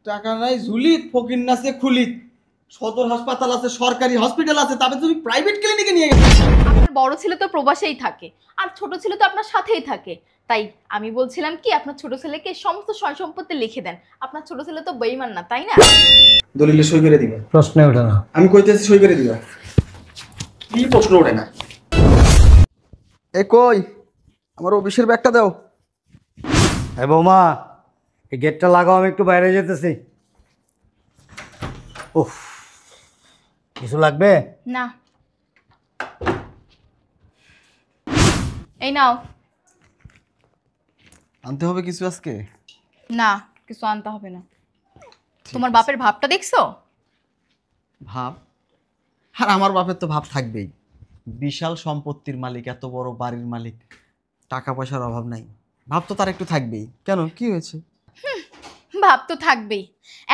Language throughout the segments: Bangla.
টাকা নাই ঝুলিত, ফকির নাচে খুলিত। সদর হাসপাতাল আছে, সরকারি হসপিটাল আছে, তবে তুমি প্রাইভেট ক্লিনিকে নিয়ে গেছো। আপনার বড় ছেলে তো প্রবাসেই থাকে আর ছোট ছেলে তো আপনার সাথেই থাকে, তাই আমি বলছিলাম কি আপনার ছোট ছেলেকে সমস্ত সয় সম্পত্তি লিখে দেন। আপনার ছোট ছেলে তো বেঈমান না, তাই না? দলিলে সই করে দিবা? প্রশ্নে ওঠে না। আমি কইতেছি সই করে দিবা। কি প্রশ্ন ওঠে না? এ কই, আমার অফিসের ব্যাগটা দাও। হ্যাঁ বৌমা, এই গেটটা লাগাও, আমি একটু বাইরে যেতেছি। উফ, কিছু লাগবে? না। এই নাও। আনতে হবে কিছু আজকে? না, কিছু আনতে হবে না। তোমার বাপের ভাবটা দেখছো? ভাব? আর আমার বাপের তো ভাব থাকবেই। বিশাল সম্পত্তির মালিক, এত বড় বাড়ির মালিক, টাকা পয়সার অভাব নাই, ভাব তো তার একটু থাকবেই। কেন, কি হয়েছে? ভাব তো থাকবেই।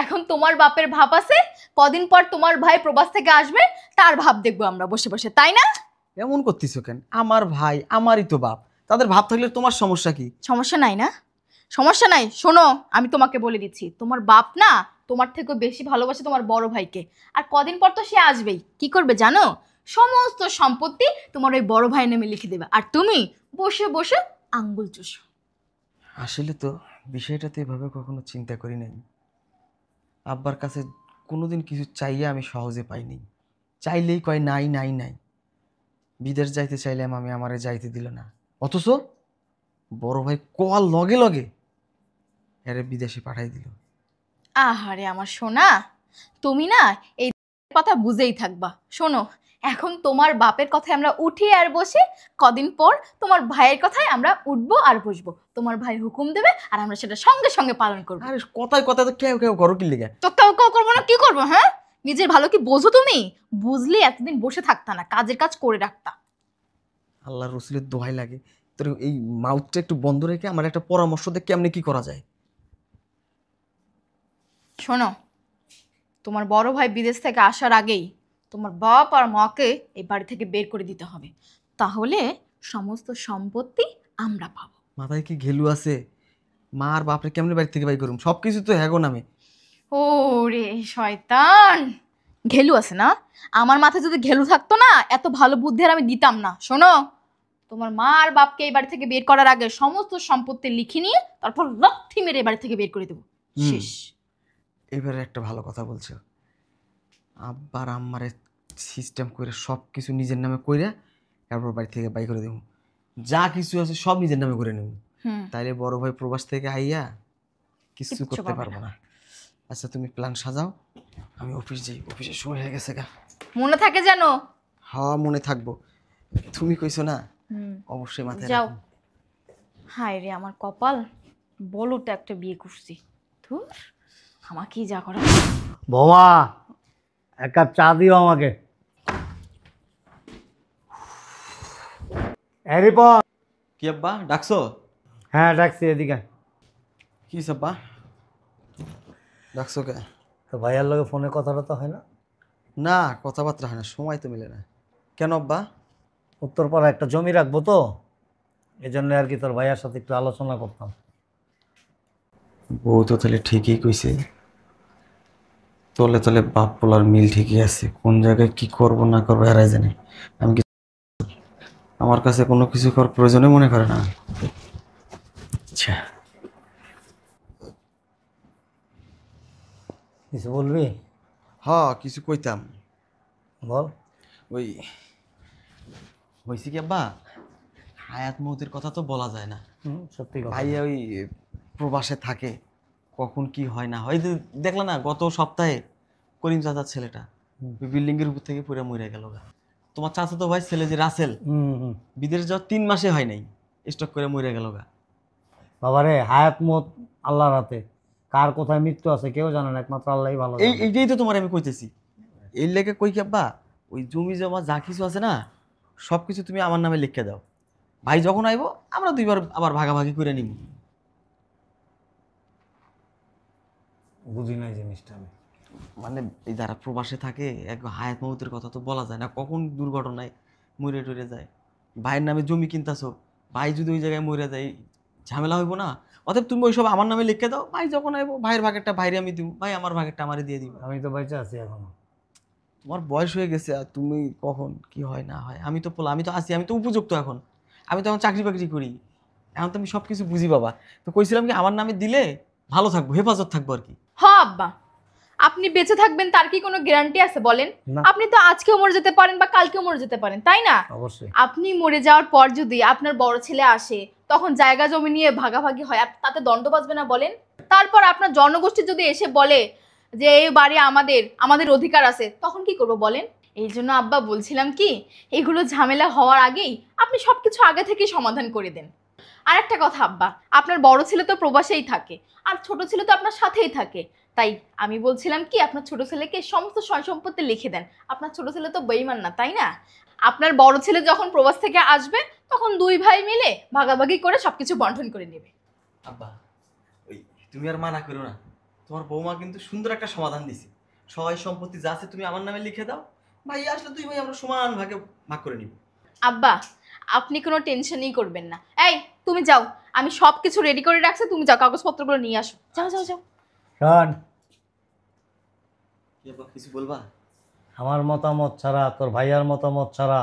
এখন তোমার বাপের ভাব আছে, কদিন পর তোমার ভাই প্রবাস থেকে আসবে, তার ভাব দেখবো আমরা বসে বসে, তাই না? এমন করতেছো কেন? আমার ভাই, আমারই তো বাপ, তাদের ভাব থাকলে তোমার সমস্যা কি? সমস্যা নাই না? সমস্যা নাই। শোনো, আমি তোমাকে বলে দিচ্ছি, তোমার বাপ না তোমার থেকেও বেশি ভালোবাসে তোমার বড় ভাইকে। আর কদিন পর তো সে আসবেই। কি করবে জানো? সমস্ত সম্পত্তি তোমার ওই বড় ভাইয়ের নামে লিখে দেবে, আর তুমি বসে বসে আঙ্গুল চুষো। আসলে তো বিষয়টা তো এভাবে কখনো চিন্তা করি নাই। আব্বার কাছে কোনোদিন কিছু চাইয়ে আমি সহজে পাইনি। চাইলেই কয় নাই নাই নাই। বিদেশ যাইতে চাইলাম আমি, আমারে যাইতে দিল না। অথচ বড় ভাই কোয়াল লগে লগে এরে বিদেশে পাঠাই দিল। আহারে আমার সোনা, তুমি না এই কথা বুঝেই থাকবা। শোনো, এখন তোমার বাপের কথায় আমরা উঠি আর বসি, কদিন পর তোমার ভাইয়ের কথায় আমরা উঠবো আর বসবো। তোমার ভাই হুকুম দেবে আর আমরা সেটা সঙ্গে সঙ্গে পালন করবো। আরে কথায় কথায় তো কেউ কেউ ঘর কিনলে গে। তো কেউ কেউ করবো না, কি করবো? হ্যাঁ, নিজের ভালো কি বোঝো তুমি? বুঝলি এতদিন বসে থাকতা না, কাজের কাজ করে রাখতা। আল্লাহ রসুলের দোহাই লাগে, তোর এই মাউথটা একটু বন্ধ রেখে আমার একটা পরামর্শ দে, কেমনে কি করা যায়। শোনো, তোমার বড় ভাই বিদেশ থেকে আসার আগেই তোমার বাপ আর মাকে এই বাড়ি থেকে বের করে দিতে হবে, তাহলে সমস্ত সম্পত্তি আমরা পাবো। মাথায় কি ঘেলু আছে? মা আর বাপরে কেমনে বাড়ি থেকে বাই করুম? সব কিছু তো হ্যাগো নামে। ও রে শয়তান, ঘেলু আছে না? আমার মাথায় যদি ঘেলু থাকতো না, এত ভালো বুদ্ধি আর আমি দিতাম না। শোনো, তোমার মা আর বাপকে এই বাড়ি থেকে বের করার আগে সমস্ত সম্পত্তি লিখে নিয়ে তারপর লাথি মেরে এই বাড়ি থেকে বের করে দেবো। শেষ। এবারে একটা ভালো কথা বলছো। আব্বার আম্মারে সিস্টেম করে সব কিছু নিজের নামে কইরা তারপর বাড়ি থেকে বাই করে দেবো। যা কিছু আছে সব নিজের নামে করে নেব। তাইলে বড় ভাই প্রবাস থেকে আইয়া কিছু কিচ্ছু করতে পাবে পারবো না। আচ্ছা তুমি প্ল্যান সাজাও, আমি অফিস যাই। অফিসের সময় হয়ে গেছে গা। মনে থাকে যেন। হ্যাঁ মনে থাকবো। তুমি কইছো না, অবশ্যই মাথায় যাও। রাখবো। হায় রে আমার কপাল, বলো তো একটা বিয়ে করছি। ধুর, আমাকেই যা করা। বৌমা, এক কাপ চা দিও আমাকে। রিপন। কি আব্বা ডাকছো? হ্যাঁ ডাকছি, এদিকে। কি আব্বা ডাকছো কে? তো ভাইয়ার লগে ফোনে কথাটা তো হয় না? না, কথাবার্তা হয় না, সময় তো মিলে না। কেন আব্বা? উত্তরপাড়া একটা জমি রাখবো তো, এই জন্য আর কি তোর ভাইয়ার সাথে একটু আলোচনা করতাম। বউ তো তাহলে ঠিকই কইছে। তলে তলে বাপ পোলার মিল ঠিকই আছে, কোন জায়গায় কি করব না করবো এরাই জানে। আমি কি আমার কাছে কোনো কিছু করার প্রয়োজনে মনে করে না। আচ্ছা কিছু বলবি? হ্যাঁ কিছু কইতাম। বল। ওই হয়েছে কি আব্বা, হায়াত মৌতের কথা তো বলা যায় না। সত্যি কথা। ভাইয়া ওই প্রবাসে থাকে, কখন কি হয় না হয়। দেখলা না গত সপ্তাহে করিম চাচার ছেলেটা বিল্ডিং এর উপর থেকে পুরো মরে গেল। তোমার চাচা তো ভাই ছেলে যে রাসেল, বিদেশ যাওয়ার 3 মাসে হয় নাই, স্টক করে মরে গেল গা। বাবারে, হায়াত মত আল্লাহর হাতে, কার কোথায় মৃত্যু আছে কেউ জানে না, একমাত্র আল্লাহই ভালো জানে। এইটাই তো তোমার আমি কইতেছি। এর লেগে কই কি আব্বা, ওই জমি জমা যা কিছু আছে না সব কিছু তুমি আমার নামে লিখে দাও। ভাই যখন আইবো আমরা দুইবার আবার ভাগাভাগি করে নিব। বুঝি নাই জিনিসটা আমি। মানে এই যারা প্রবাসে থাকে এক হায়াত মৌতের কথা তো বলা যায় না, কখন দুর্ঘটনায় মরে টরে যায়। ভাইয়ের নামে জমি কিনতাছো, ভাই যদি ওই জায়গায় মরে যায় ঝামেলা হইব না। অতএব তুমি ওইসব আমার নামে লিখে দাও, ভাই যখন আইবো ভাইয়ের ভাগেরটা ভাইরে আমি দিব, ভাই আমার ভাগেরটা আমারে দিয়ে দিব। আমি তো বেঁচে আছি এখনো। তোমার বয়স হয়ে গেছে, আর তুমি কখন কি হয় না হয়, আমি তো পোলা, আমি তো আছি, আমি তো উপযুক্ত এখন, আমি তো এখন চাকরি বাকরি করি, এখন তো আমি সব কিছু বুঝি বাবা। তো কইছিলাম কি আমার নামে দিলে ভালো থাকবো, হেফাজত থাকবো আর কি। হ আব্বা, আপনি বেঁচে থাকবেন তার কি কোনো গ্যারান্টি আছে বলেন? না। আপনি তো আজকেও মরে যেতে পারেন বা কালকেও মরে যেতে পারেন, তাই না? অবশ্যই। আপনি মরে যাওয়ার পর যদি আপনার বড় ছেলে আসে, তখন জায়গা জমি নিয়ে ভাগাভাগি হয়, তাতে দণ্ড বাজবে না বলেন? তারপর আপনার জনগোষ্ঠী যদি এসে বলে যে এই বাড়ি আমাদের, আমাদের অধিকার আছে, তখন কি করবো বলেন? এই জন্য আব্বা বলছিলাম কি, এগুলো ঝামেলা হওয়ার আগেই আপনি সবকিছু আগে থেকেই সমাধান করে দেন। আর একটা কথা আব্বা, আপনার বড় ছেলে তো প্রবাসেই থাকে, আর ছোট ছেলে তো আপনার সাথেই থাকে, তাই আমি বলছিলাম কি আপনার ছোট ছেলেকে সমস্ত সয় সম্পত্তি লিখে দেন। আপনার ছোট ছেলে তো বেঈমান না, তাই না? আপনার বড় ছেলে যখন প্রবাস থেকে আসবে, তখন দুই ভাই মিলে ভাগাভাগি করে সবকিছু বন্টন করে নেবে। আব্বা ওই তুমি আর মানা করো না, তোমার বৌমা কিন্তু সুন্দর একটা সমাধান দিছে। সহায় সম্পত্তি যা আছে তুমি আমার নামে লিখে দাও, ভাই আসলে তুই ভাই আমরা সমান ভাগে ভাগ করে নিব। আব্বা, আপনি কোনো টেনশনই করবেন না। এই তুমি যাও, আমি সব কিছু রেডি করে রাখছি, তুমি যাও কাগজপত্রগুলো নিয়ে আসো। যাও যাও যাও। শোন, কি আব্বা কিছু বলবা? আমার মতামত ছাড়া, তোর ভাইয়ার মতামত ছাড়া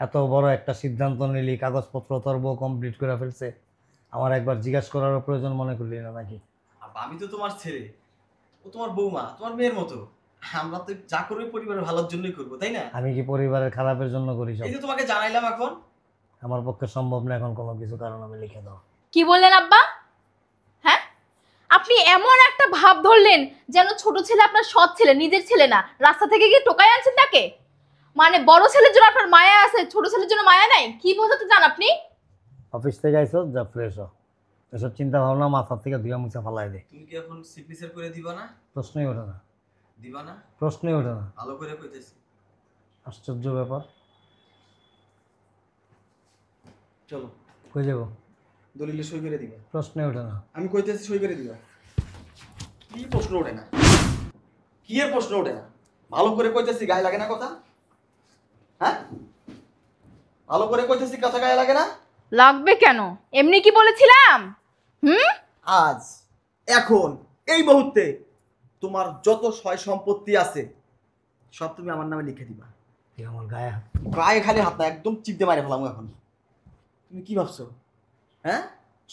এত বড় একটা সিদ্ধান্ত নিলি, কাগজপত্র তোর বউ কমপ্লিট করে ফেলছে, আমার একবার জিজ্ঞাসা করার প্রয়োজন মনে করলি না নাকি? আব্বা আমি তো তোমার ছেলে, ও তোমার বৌমা, তোমার মেয়ের মতো, আমরা তো যা করবো পরিবারের ভালোর জন্যই করবো, তাই না? আমি কি পরিবারের খারাপের জন্য করি সব? এই যে তোমাকে জানাইলাম এখন। আমার পক্ষে সম্ভব না এখন কোনো কিছু, কারণ আমি লিখে দাও। কি বললেন আব্বা? হ্যাঁ, আপনি এমন একটা ভাব ধরলেন যেন ছোট ছেলে আপনার সৎ ছেলে, নিজের ছেলে না। রাস্তা থেকে গিয়ে টোকাই আনছেন তাকে? মানে বড় ছেলের জন্য আপনার মায়া আছে, ছোট ছেলের জন্য মায়া নাই? কি বোঝাতে চান আপনি? অফিস থেকে আইসো, যা ফ্রেশ হ, এসব চিন্তা ভাবনা মাথার থেকে ধুয়ে মুছে ফালাই দে। তুমি কি এখন সিগনেচার করে দিবা না? প্রশ্নই ওঠে না, দিবা না? প্রশ্নই ওঠে না। ভালো করে কইতেছি। আশ্চর্য ব্যাপার। চলো কই যাবো? দলিলে সই করে দিবা। প্রশ্নই ওঠে না। আমি কইতেছি সই করে দিবা। কি প্রশ্ন ওঠে না? কি এর প্রশ্ন ওঠে না? ভালো করে কইতেছি, গায়ে লাগে না কথা? হ্যাঁ, ভালো করে কইতেছি, কথা গায়ে লাগে না? লাগবে কেন? এমনি কি বলেছিলাম? আজ, এখন, এই মুহূর্তে তোমার যত সয় সম্পত্তি আছে সব তুমি আমার নামে লিখে দিবা। তুই আমার গায়ে হাত। গায়ে খালি হাত না, একদম চিপতে মারে ফেলাম এখন। তুমি কি ভাবছো? হ্যাঁ,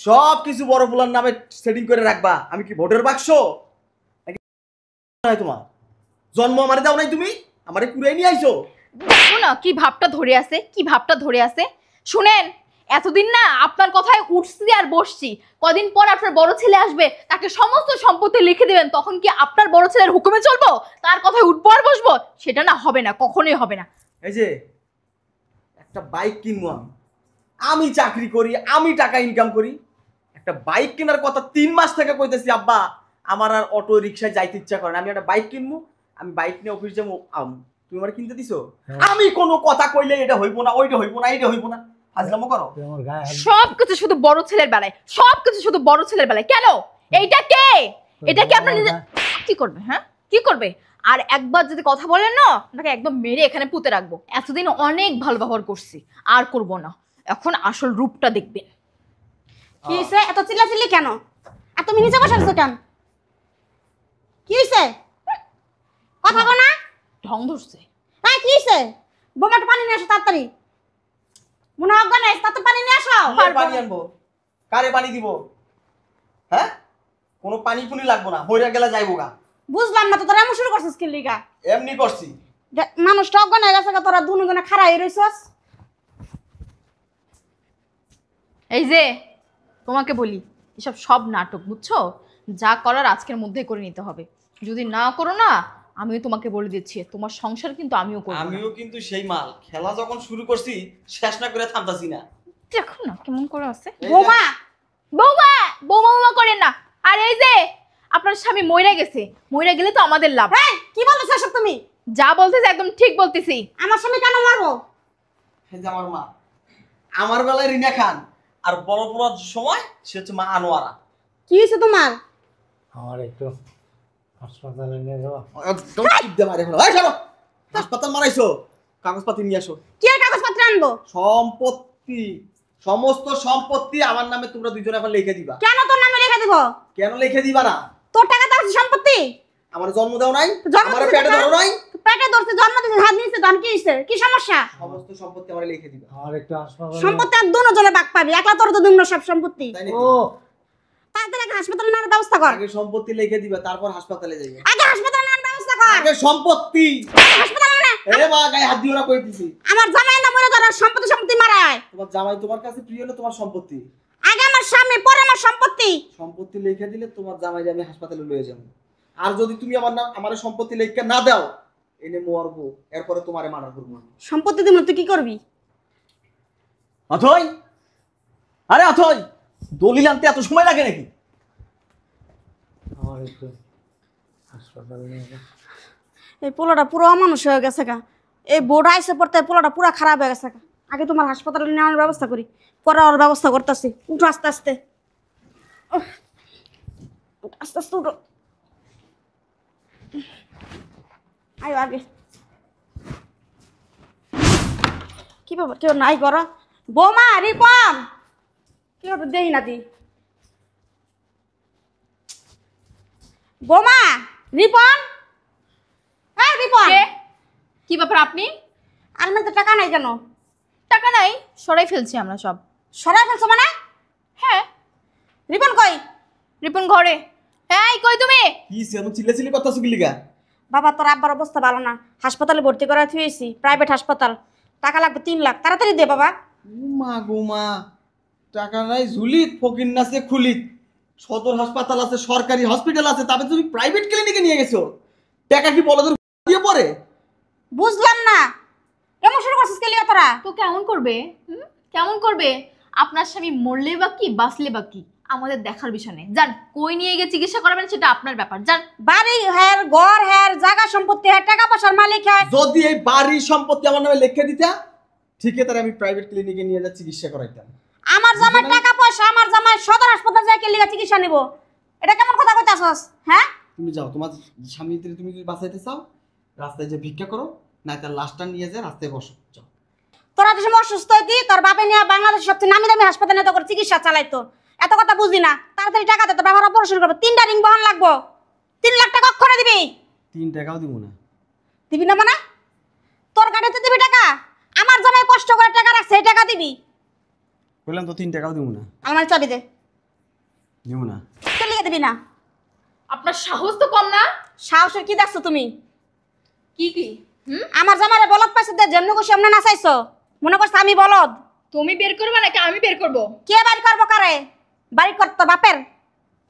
সব কিছু বড় ফুলার নামে সেটিং করে রাখবা। আমি কি ভোটের বাক্স নাকি? তোমার জন্ম আমারে দাও নাই, তুমি আমারে কুড়াই নিয়ে আইছো। দেখো না কি ভাবটা ধরে আছে, কি ভাবটা ধরে আছে। শুনেন, এতদিন না আপনার কথায় উঠছি আর বসছি, কদিন পর আপনার বড় ছেলে আসবে, তাকে সমস্ত সম্পত্তি লিখে দেবেন, তখন কি আপনার বড় ছেলের হুকুমে চলবো? তার কথায় উঠবো আর বসবো? সেটা না, হবে না, কখনোই হবে না। এই যে একটা বাইক কিনবো, আমি চাকরি করি, আমি টাকা ইনকাম করি, একটা বাইক কেনার কথা 3 মাস থেকে কইতেছি আব্বা, আমার আর অটো রিক্সায় যাইতে ইচ্ছা করে না, আমি একটা বাইক কিনবো, আমি বাইক নিয়ে অফিস যাবো। তুমি আমার কিনতে দিছো? আমি কোনো কথা কইলে এটা হইবো না, ওইটা হইবো না, এইটা হইবো না, হাজলামো করো। তুই আমার গায়ে হাত। সবকিছু শুধু বড় ছেলের বেলায়, সবকিছু শুধু বড় ছেলের বেলায়। কেন? এইটা কে? এটা কি আপনার নিজে কি করবে? হ্যাঁ, কি করবে? আর একবার যদি কথা বলেন না, আপনাকে একদম মেরে এখানে পুঁতে রাখবো। এতদিন অনেক ভালো ব্যবহার করছি, আর করব না। এখন আসল রূপটা দেখবেন। কি হয়েছে? এত চিল্লাচিল্লি কেন? আর তুমি নিচে বসে আছো কেন? কি হয়েছে? কথা কো না? ঢং ধরছে। হ্যাঁ, কি হয়েছে? বোমাটা পানি নিয়ে আসো তাড়াতাড়ি। মনে হয় অজ্ঞান হয়েছে, তাতে পানি নিয়ে আসো। কারে পানি আনবো? কারে পানি দিব? হ্যাঁ, কোনো পানি পুনি লাগবো না, হইরা গেলা যাইবো গা। বুঝলাম না তো, তোরা এমন শুরু করছিস কি লিগা? এমনি করছি। মানুষটা অজ্ঞান হয়ে গেছে, তোরা দুজনে খাড়াই রইছস। এই যে তোমাকে বলি, এসব সব নাটক, বুঝছো? যা করার আজকের মধ্যে করে নিতে হবে। যদি না করো না, আমিও তোমাকে বলে দিচ্ছি, তোমার সংসার কিন্তু আমিও করব না। আমিও কিন্তু সেই মাল, খেলা যখন শুরু করছি শেষ না করে থামতাছি না। দেখো না কেমন করে আছে। এই যে- বোমা, বৌমা, বৌমা করেন না। আর এই যে আপনার স্বামী মইরা গেছে, মইরা গেলে তো আমাদের লাভ। হ্যাঁ, কি বলতেছ এসব তুমি? যা বলতেছে একদম ঠিক বলতেছি। আমার স্বামী কেন মারবো? এই যে আমার মা, আমার বেলায় রিনা খান, আর বড় পড়ার সময় সে হচ্ছে মা আনোয়ারা। কি হয়েছে তোমার? আমার একটু হাসপাতালে নিয়ে যাওয়া। একদম চিপতে মারে ফেলো। এই সরো, হাসপাতাল মারাইছো, কাগজপাতি নিয়ে আসো। কি আর কাগজপত্র আনবো? সম্পত্তি সমস্ত সম্পত্তি আমার নামে তোমরা দুইজনে এখন লিখে দিবা। কেন তোর নামে লিখে দিব? কেন লিখে দিবা না? তোর টাকা তো আছে সম্পত্তি। আমার জন্ম দাও নাই, জন্ম আমার দিছে পেটে টাকা? ধরো নাই। পেটে ধরছে, জন্ম দিছে, হাত নিছে, দান কি হইছে? কি সমস্যা? সমস্ত সম্পত্তি আমার লিখে দিবা। আমার একটু হাসপাতাল সম্পত্তি আর দুনো জনে ভাগ পাবি, একলা তোর তো দিব না সব সম্পত্তি। তাই নাকি? ও তাড়াতাড়ি একটা হাসপাতালে নেওয়ার ব্যবস্থা কর। আগে সম্পত্তি লিখে দিবা, তারপর হাসপাতালে যাইবে। আগে হাসপাতালে নেওয়ার ব্যবস্থা কর। আগে সম্পত্তি। হাসপাতালে নে। এ মা, গায়ে হাত দিও না কইতেছি। আমার জামাই না মরে তোর সম্পত্তি মারায়। তোমার জামাই তোমার কাছে প্রিয় না তোমার সম্পত্তি? আগে আমার স্বামী, পরে আমার সম্পত্তি। সম্পত্তি লিখে দিলে তোমার জামাই আমি হাসপাতালে লয়ে যাবো। আর যদি তুমি আমার সম্পত্তি লিখে না দাও, এনে মরবো, এরপরে তোমারে মার্ডার করবো আমি। সম্পত্তি দিব না, তুই কি করবি? অথই, আরে অথই, দলিল আনতে এত সময় লাগে নাকি? আমার একটু হাসপাতালে নিয়ে যাও। এই পোলাটা পুরো অমানুষ হয়ে গেছে গা। এই বোর্ড আইসে পড়তে পোলাটা পুরো খারাপ হয়ে গেছে গা। আগে তোমার হাসপাতালে নেওয়ার ব্যবস্থা করি, পরে ওর ব্যবস্থা করতেছি। উঠো আস্তে আস্তে, উহ, আস্তে আস্তে উঠো। আয় আগে। কি ব্যাপার, কেউ নাই করো? বৌমা, রিপন, কেউ তো দেই না দি। বৌমা, রিপন, হ্যাঁ রিপন। কে? কি ব্যাপার আপনি? আলমারিতে টাকা নাই কেন? টাকা নাই, সরাই ফেলছি আমরা সব। সরাই ফেলছো মানে? হ্যাঁ। রিপন কই? রিপন ঘরে। হ্যাঁ, কই তুমি? কি সেম চিল্লাচিল্লি করতেছো কি লিগা? বাবা, তোর আব্বার অবস্থা ভালো না, হাসপাতালে ভর্তি করা থুয়েছি, প্রাইভেট হাসপাতাল। টাকা লাগবে 3 লাখ, তাড়াতাড়ি দে বাবা। মা গো মা, টাকা নাই ঝুলিত, ফকির নাচে খুলিত। সদর হাসপাতাল আছে, সরকারি হসপিটাল আছে, তবে তুমি প্রাইভেট ক্লিনিকে নিয়ে গেছো। টাকা কি বলদের দিয়ে পড়ে? বুঝলাম না, এমন শুরু করছিস কে লিগা তোরা? তো কেমন করবে? কেমন করবে? আপনার স্বামী মরলে বা কি, বাঁচলে বা কি, আমাদের দেখার বিষয় নেই। যান, কই নিয়ে গিয়ে চিকিৎসা করাবেন সেটা আপনার ব্যাপার। যান। বাড়ি হ্যার, ঘর হ্যার, জায়গা সম্পত্তি হ্যার, টাকা পয়সার মালিক হ্যার। যদি এই বাড়ি সম্পত্তি আমার নামে লিখে দিতা, ঠিক আছে, আমি প্রাইভেট ক্লিনিকে নিয়ে যা চিকিৎসা করাইতাম। আমার জামাই টাকা পয়সা, আমার জামাই সদর হাসপাতাল যায় কে লিগা চিকিৎসা নিব? এটা কেমন কথা কইতাছস? হ্যাঁ, তুমি যাও, তোমার স্বামীদের তুমি যদি বাঁচাইতে চাও, রাস্তায় যে ভিক্ষা করো, না তার লাশটা নিয়ে যায় রাস্তায় বসো। যাও। তোরা যে সময় অসুস্থ হইতি, তোর বাপে নিয়ে বাংলাদেশের সবচেয়ে নামি দামি হাসপাতালে নিয়ে তোর চিকিৎসা চালাইতো। এত কথা বুঝি না, তাড়াতাড়ি টাকা দে, তোর ব্যবহার অপারেশন করবো। 3টা রিং বহন লাগবো। 3 লাখ টাকা অক্ষরে দিবি। 3 টাকাও দিব না। দিবি না মানে? তোর গাড়িতে দিবি টাকা? আমার জামাই কষ্ট করে টাকা রাখছে, এই টাকা দিবি। বললাম তো 3 টাকাও দিব না। আমার চাবি দে। দিব না। কে লিখে দিবি না? আপনার সাহস তো কম না? সাহসের কি দেখছো তুমি? কি? আমার জামাইরে বলদ পাইছে দে, যেমন খুশি এমনি নাচাইছো। মনে করছো আমি বলদ? তুমি বের করবে নাকি আমি বের করবো? কে বাড়ি করবো কারে? বাড়ি কর তো বাপের।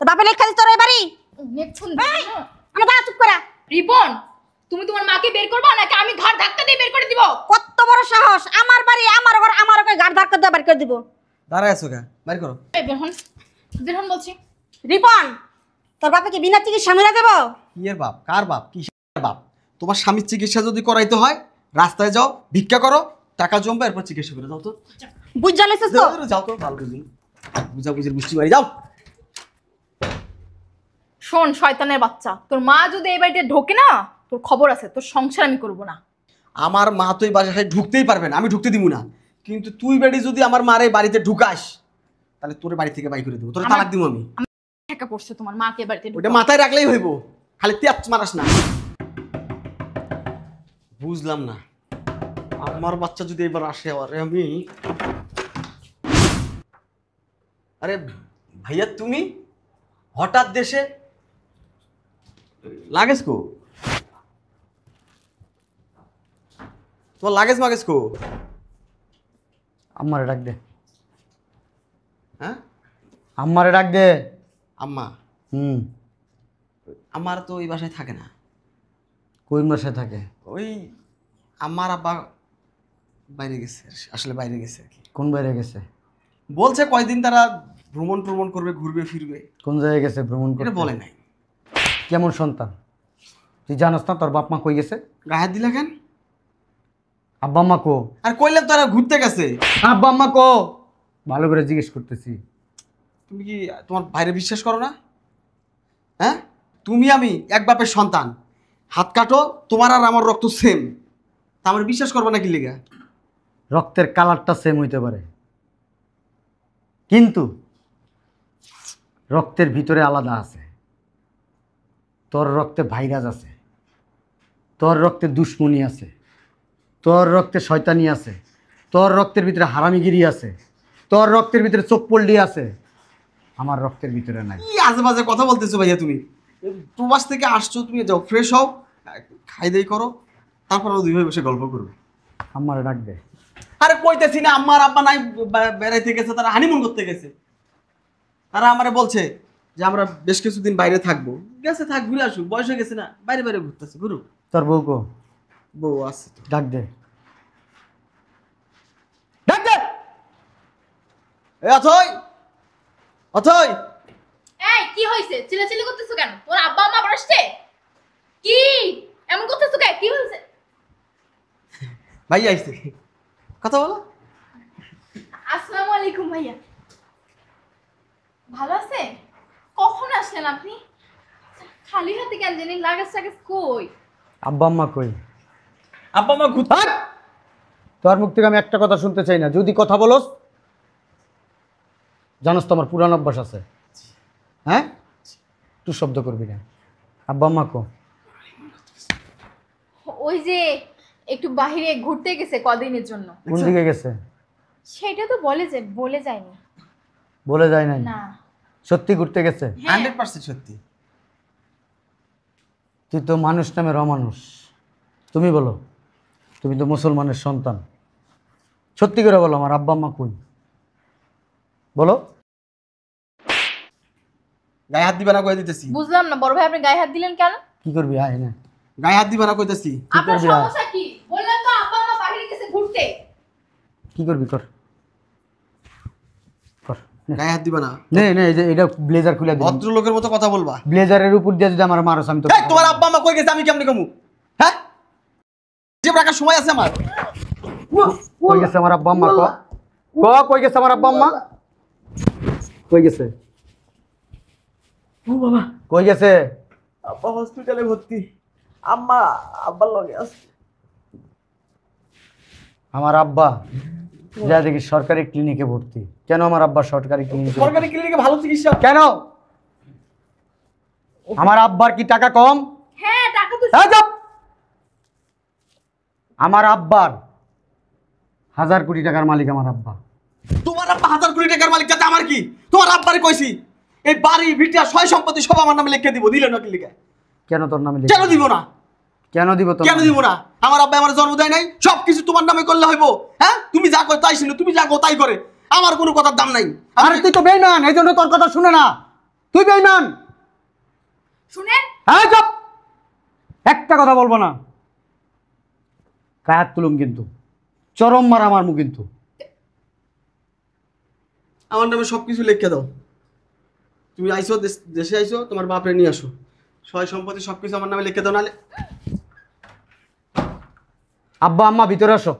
তো বাপের লেখা দিস তোর এই বাড়ি? আমার দাঁড়া, চুপ করা। রিপন, তুমি তোমার মাকে বের করবা নাকি আমি ঘাড় ধাক্কা দিয়ে বের করে দিব? কত বড় সাহস! আমার বাড়ি, আমার ঘর, আমার ওকে গাড় ধাক্কা দিয়ে বাড়ি করে দিব। দাঁড়ায় আছো কে? বাইর করো। এই বের হন, বের হন বলছি। রিপন, তোর বাপে কি বিনা চিকিৎসা মেরা দেবো? কি এর বাপ? কার বাপ? কিসের বাপ? তোমার স্বামীর চিকিৎসা যদি করাইতে হয়, রাস্তায় যাও, ভিক্ষা করো, টাকা জমবে, এরপর চিকিৎসা করে। যাও তো, বুঝ জ্বালিস তো? যাও তো, ভালো বুঝি বুঝা বুঝির বুঝতে পারি। যাও। শোন শয়তানের বাচ্চা, তোর মা যদি এই বাড়িতে ঢোকে না, তোর খবর আছে, তোর সংসার আমি করবো না। আমার মা তো এই বাসায় ঢুকতেই পারবে না, আমি ঢুকতে দিব না। কিন্তু তুই বেড়ি যদি আমার মার এই বাড়িতে ঢুকাস, তাহলে তোর বাড়ি থেকে বাই করে দেবো, তোর তালাক দিব আমি। ঠেকা পড়ছে তোমার মাকে বাড়িতে ওটা মাথায় রাখলেই হইব, খালি তেজ মারাস না। বুঝলাম না, আমার বাচ্চা যদি এবার আসে, আরে আমি, আরে ভাইয়া তুমি হঠাৎ দেশে লাগেজ কো? তোমার লাগেজ মাগেজ কো? আম্মারে ডাক দে, হ্যাঁ আম্মারে ডাক দে। আম্মা? আমার তো ওই বাসায় থাকে না। কোন বাসায় থাকে? ওই আমার আব্বা বাইরে গেছে, আসলে বাইরে গেছে আর কি। কোন বাইরে গেছে? বলছে কয়দিন তারা ভ্রমণ ট্রমণ করবে, ঘুরবে ফিরবে, কোন জায়গায় গেছে ভ্রমণ এটা করতে? বলে নাই। কেমন সন্তান তুই জানোস না? তোর বাপ মা কই গেছে? গায়ে হাত দিলা কেন? আব্বা আম্মা কো? আর কইলাম তারা ঘুরতে গেছে। আব্বা আম্মা কো? ভালো করে জিজ্ঞেস করতেছি। তুমি কি তোমার বাইরে বিশ্বাস করো না? হ্যাঁ, তুমি আমি এক বাপের সন্তান, হাত কাটো, তোমার আর আমার রক্ত সেম, তা আমার বিশ্বাস করবো না কি লেগা? রক্তের কালারটা সেম হইতে পারে, কিন্তু রক্তের ভিতরে আলাদা আছে। তোর রক্তে ভাইরাস আছে, তোর রক্তে দুশ্মনী আছে, তোর রক্তে শয়তানি আছে, তোর রক্তের ভিতরে হারামিগিরি আছে, তোর রক্তের ভিতরে চোখপল্লি আছে। আমার রক্তের ভিতরে নাই। কি আজে বাজে কথা বলতেছো ভাইয়া তুমি? প্রবাস থেকে আসছো, তুমি যাও ফ্রেশ হও, খাই দাই করো, তারপর আমরা দুই ভাই বসে গল্প করবো। আমার ডাক দে। আরে কইতেছি না, আম্মার আব্বা নাই, বেড়াইতে গেছে, তারা হানিমুন করতে গেছে। তারা আমারে বলছে যে আমরা বেশ কিছুদিন বাইরে থাকবো। গেছে, থাক, ঘুরে আসুক, বয়স হয়ে গেছে না, বাইরে বাইরে ঘুরতেছে, ঘুরু। তোর বউ কো? বউ আছে তো। ডাক দে, ডাক দে। অথই, অথই, এই কি হয়েছে? চিল্লাচিল্লি করতেছো কেন? তোর আব্বা আম্মা আবার আসছে? কি এমন করতেছো কেন? কি হয়েছে? ভাই আইছে, কথা বলো। আসসালামু আলাইকুম ভাইয়া। ভালো আছে? কখন আসলেন আপনি? খালি হাতে কেন জানি? লাগেজ টাগেজ কই? আব্বা আম্মা কই? আব্বা মা ঘুরতে। হাট! তোর মুখ থেকে আমি একটা কথা শুনতে চাই না। যদি কথা বলস, জানোস তো আমার পুরান অভ্যাস আছে। হ্যাঁ, তুই শব্দ করবি না। আব্বা আম্মা কো? ওই যে একটু বাইরে ঘুরতে গেছে কদিনের জন্য। কোন দিকে গেছে? সেটা তো বলে যায়নি। বলে যায় নাই? না। সত্যি ঘুরতে গেছে? 100% সত্যি। তুই তো মানুষ নামের অমানুষ। তুমি বলো, তুমি তো মুসলমানের সন্তান। সত্যি করে বলো, আমার আব্বা আম্মা কই? বলো। গায়ে হাত দিবা না কই দিতেছি। বুঝলাম না বড় ভাই, আপনি গায়ে হাত দিলেন কেন? কি করবি? আয় না। গায়ে হাত দিবা না কইতেছি। আপনার করবি আর? সমস্যা কি? বললেন তো আব্বা আম্মা বাইরে গেছে ঘুরতে। কি করবি? কর কর। গায়ে হাত দিবা না। নে নে, এই যে এটা ব্লেজার খুলে দিই। ভদ্রলোকের মতো কথা বলবা। ব্লেজারের উপর দিয়ে যদি আমার মারস, আমি তো এই তোমার আব্বা মা কই গেছে আমি কেমনে কমু? হ্যাঁ, যে রাখার সময় আছে আমার। কই গেছে আমার আব্বা আম্মা? কই গেছে আমার আব্বা আম্মা? কই গেছে? ও বাবা, কই গেছে? আব্বা হসপিটালে ভর্তি, আম্মা আব্বার লগে আছে। আমার আব্বা যা দেখি সরকারি ক্লিনিকে ভর্তি। কেন আমার আব্বা সরকারি ক্লিনিকে? সরকারি ক্লিনিকে ভালো চিকিৎসা। কেন? আমার আব্বার কি টাকা কম? হ্যাঁ, টাকা তো এই চুপ! আমার আব্বার 1000 কোটি টাকার মালিক আমার আব্বা। তোমার আব্বা 1000 কোটি টাকার মালিক, তাতে আমার কি? তোমার আব্বারে কইছি এই বাড়ি ভিটা সয় সম্পত্তি সব আমার নামে লিখে দিব, দিলে না কি লিখে? কেন তোর নামে কেন দিব না? কেন দিব তোর কেন নামে? দিব না? আমার আব্বা আমার জন্ম দেয় নাই, সবকিছু তোমার নামে করলে হইব? হ্যাঁ, তুমি যা কর তাই ছিল, তুমি যা কর তাই করে, আমার কোনো কথার দাম নাই। আরে তুই তো বেঈমান, এই জন্য তোর কথা শুনে না। তুই বেঈমান। শুনেন। হ্যাঁ চুপ! একটা কথা বলবো না। কায়াত তুলুম কিন্তু, চরম মারা মারমু কিন্তু। আমার নামে সবকিছু লিখে দাও। তুমি আইসো, দেশে আইসো, তোমার বাপরে নিয়ে আসো, সয় সম্পত্তি সবকিছু আমার নামে লিখে দাও, নাহলে আব্বা আম্মা ভিতরে আসো,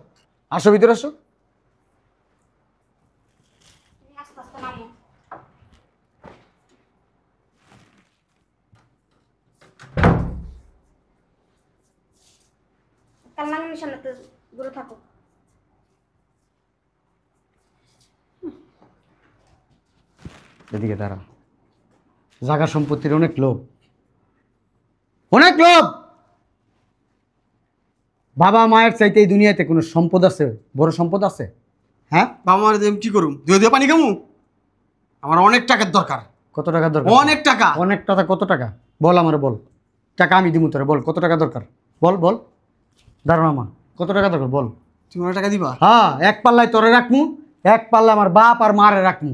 আসো ভিতরে আসো। আস্তে আস্তে নামো। কান্নাকানির সামনে তো দূরে থাকো। এদিকে দাঁড়া। জায়গা সম্পত্তির অনেক লোভ, অনেক লোভ। বাবা মায়ের চাইতে এই দুনিয়াতে কোনো সম্পদ আছে? বড় সম্পদ আছে? হ্যাঁ, বাবা মারে দিয়ে আমি কি করুম? দুয়ে দিয়ে পানি খামু? আমার অনেক টাকার দরকার, কত টাকা দরকার? অনেক টাকা। অনেক টাকা? কত টাকা বল আমারে, বল। টাকা আমি দিমু তোরে, বল কত টাকা দরকার? বল বল। দাঁড়ানো মা, কত টাকা দরকার বল। তুমি আমার টাকা দিবা? হ্যাঁ, এক পাল্লায় তোরে রাখমু, এক পাল্লায় আমার বাপ আর মারে রাখমু।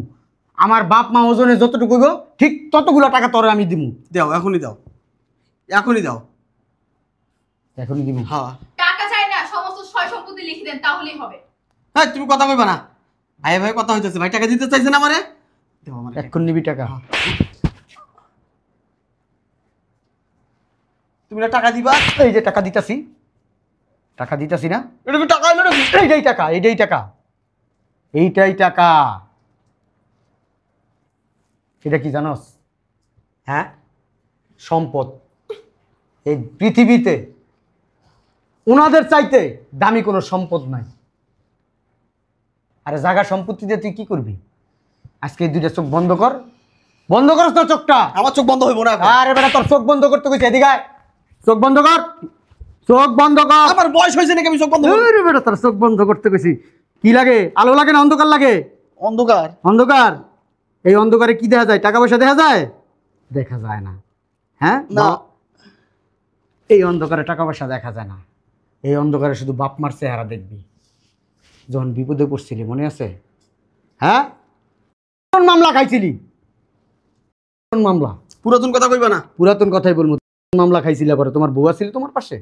আমার বাপ মা ওজনে যতটুকু গো, ঠিক ততগুলো টাকা তোরে আমি দিমু। দাও, এখনই দাও, এখনই দাও। এখনই দিমু। হ্যাঁ। টাকা চাই না, সমস্ত সয় সম্পত্তি লিখে দেন, তাহলেই হবে। হ্যাঁ, তুমি কথা কইবা না। ভাই ভাই কথা হইতেছে, ভাই টাকা দিতে চাইছেন আমারে, দাও আমারে। এখন নিবি টাকা? তুমি না টাকা দিবা? এই যে টাকা দিতাছি, টাকা দিতাছি না? এটা কি টাকা হইলো নাকি? এইটাই টাকা, এইটাই টাকা, এইটাই টাকা। এটা কি জানোস? হ্যাঁ, সম্পদ। এই পৃথিবীতে ওনাদের চাইতে দামি কোনো সম্পদ নাই। আরে জায়গা সম্পত্তি দিয়ে তুই কি করবি? আজকে এই দুইটা চোখ বন্ধ কর, বন্ধ করস তোর চোখটা। আমার চোখ বন্ধ হইব না এখন। আরে বেটা তোর চোখ বন্ধ করতে কইছি, এদিকে আয়। চোখ বন্ধ কর, চোখ বন্ধ কর। আমার বয়স হয়েছে নাকি আমি চোখ বন্ধ করব? আরে বেটা তোর চোখ বন্ধ করতে কইছি। কি লাগে? আলো লাগে না অন্ধকার লাগে? অন্ধকার। অন্ধকার। এই অন্ধকারে কি দেখা যায়? টাকা পয়সা দেখা যায়? দেখা যায় না। হ্যাঁ না। এই অন্ধকারে টাকা পয়সা দেখা যায় না। এই অন্ধকারে শুধু বাপ মার চেহারা দেখবি। যখন বিপদে পড়ছিলি মনে আছে? হ্যাঁ, কোন মামলা খাইছিলি? কোন মামলা? পুরাতন কথা কইবা না। পুরাতন কথাই বলবো। কোন মামলা খাইছিল? পরে তোমার বউ আসিল তোমার পাশে?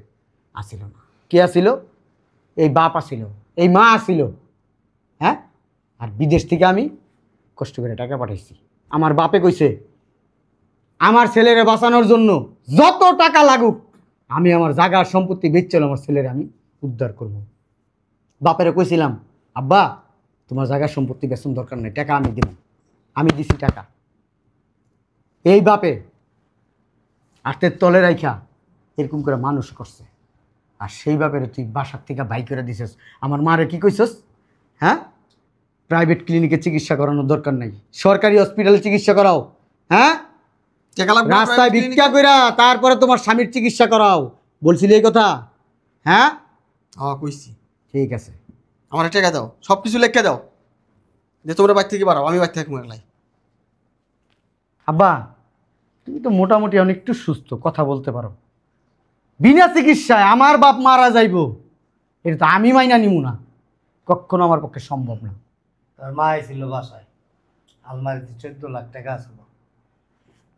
আসিল না। কে আসিল? এই বাপ আসিল, এই মা আসিল। হ্যাঁ, আর বিদেশ থেকে আমি কষ্ট করে টাকা পাঠাইছি। আমার বাপে কইছে আমার ছেলেরে বাঁচানোর জন্য যত টাকা লাগুক আমি আমার জায়গার সম্পত্তি বেচছিল আমার ছেলের আমি উদ্ধার করব। বাপেরে কইছিলাম, আব্বা তোমার জায়গার সম্পত্তি বেচন দরকার নেই, টাকা আমি দেব। আমি দিছি টাকা। এই বাপে হাতের তলে রাইখা এরকম করে মানুষ করছে। আর সেই বাপেরে তুই বাসার থেকে বাই করে দিছিস। আমার মারে কি কইছস? হ্যাঁ, প্রাইভেট ক্লিনিকে চিকিৎসা করানোর দরকার নাই, সরকারি হসপিটালে চিকিৎসা করাও। হ্যাঁ, টাকা লাগবে না রাস্তায় private ভিক্ষা clinic-এ? কইরা তারপরে তোমার স্বামীর চিকিৎসা করাও। বলছিলি এই কথা? হ্যাঁ, হ্যাঁ কইছি। ঠিক আছে। আমার টাকা দাও, সব কিছু লিখে দাও, যে তোমরা বাড়ি থেকে বাড়াও, আমি বাড়ি থেকে একলাই। আব্বা তুমি তো মোটামুটি অনেক একটু সুস্থ, কথা বলতে পারো। বিনা চিকিৎসায় আমার বাপ মারা যাইব, এটা তো আমি মাইনা নিমু না, কখনো আমার পক্ষে সম্ভব না। তার মা ছিল বাসায়, আলমারিতে 14 লাখ টাকা আছিল,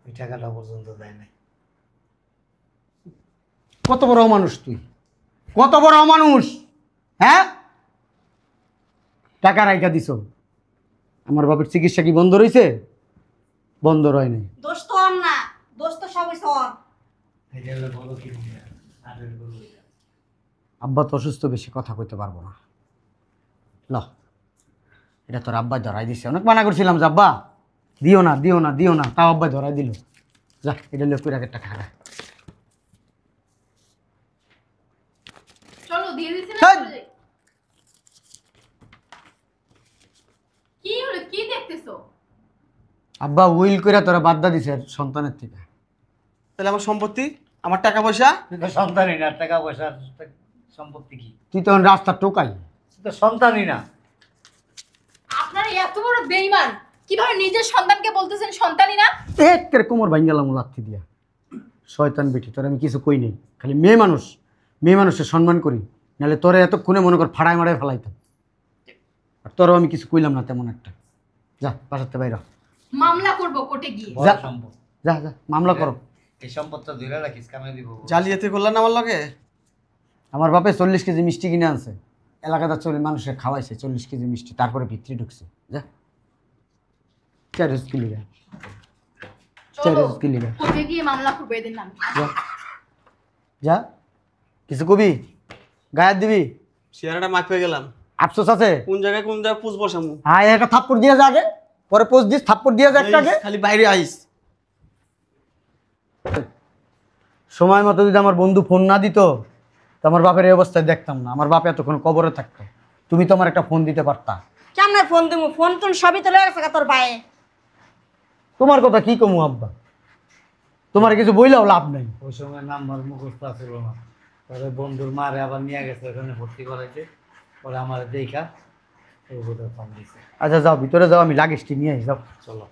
ওই টাকাটা পর্যন্ত দেয় নাই। কত বড় মানুষ তুই, কত বড় মানুষ! হ্যাঁ, টাকা রাইখা দিছ। আমার বাপের চিকিৎসা কি বন্ধ রয়েছে? বন্ধ রয় নাই। দোষ তো ওর না, দোষ তো সবই ওর। এটা হলো বড় ক্লিনিক, আরের গরু এটা। আব্বা তো অসুস্থ, বেশি কথা কইতে পারবো না। ল, এটা তোর আব্বাই ধরাই দিছে। অনেক মানা করছিলাম যে আব্বা দিও না দিও না দিও না, তাও আব্বাই ধরাই দিল। যা, এটা লোক রাখের টাকা হারা। চলো দিয়ে দিছি না, হেই! চলে যাই। কি হলো, কি দেখতেছো? আব্বা উইল করে তোরা বাদ্দা দিছে সন্তানের থেকে। তাহলে আমার সম্পত্তি, আমার টাকা পয়সা? তুই তো সন্তানই না, টাকা পয়সার সম্পত্তি কি? তুই তখন রাস্তা টোকাই। তুই তো সন্তানই না। আপনারা এত বড় বেঈমান, কিভাবে নিজের সন্তানকে বলতেছেন সন্তানই না? একের কোমর ভাঙ গেলাম লাথি দিয়া। শয়তান বেটি, তোর আমি কিছু কই নেই, খালি মেয়ে মানুষ, মেয়ে মানুষের সম্মান করি, নাহলে তোরা এতক্ষণে মনে কর ফাড়ায় মারায় ফেলাইতাম। আর তোরও আমি কিছু কইলাম না তেমন একটা। যা বাসাতে বাইরা, মামলা করব কোর্টে গিয়ে। বড় যা। সম্পদ। যা যা মামলা করো। এই সম্পদটা ধরে রাখিস, কামে দিব। জালিয়াতি করলেন না আমার লগে? আমার বাপে 40 কেজি মিষ্টি কিনে আনছে, এলাকাটা চলে মানুষের খাওয়াইছে 40 কেজি মিষ্টি, তারপরে ভিতরে ঢুকছে। যা চারজ কিলিগা, চলো চারজ কিলিগা। কোর্টে গিয়ে মামলা করবো এদের নামে। যা যা, কিছু কবি গায়ের দিবি? চেহারাটা মাপ পেয়ে গেলাম। আফসোস আছে? কোন জায়গায় পুজ বসামু? হ্যাঁ, একটা থাপ্পড় দিয়ে যা আগে, পরে পোজ দিস, থাপ্পড় দিয়ে যা একটা আগে। খালি বাইরে আইস। সময় মতো যদি আমার বন্ধু ফোন না দিত তো আমার বাপের এই অবস্থায় দেখতাম না, আমার বাপ এতক্ষণ কবরে থাকতো। তুমি তো আমার একটা ফোন দিতে পারতা। কেমনে ফোন দেবো? ফোন টোন সবই তো লয়ে গেছে তোর ভাই। তোমার কথা কি কমু আব্বা, তোমার কিছু বইলেও লাভ নেই। ওই সময় নাম্বার মুখস্থ ছিল না, পরে বন্ধুর মারে আবার নিয়ে গেছে ওখানে ভর্তি করাইছে, পরে আমার দেখা এই বোধহয় ফোন দিছে। আচ্ছা যাও ভিতরে যাও, আমি লাগেজটি নিয়ে আসি, যাও। চলো।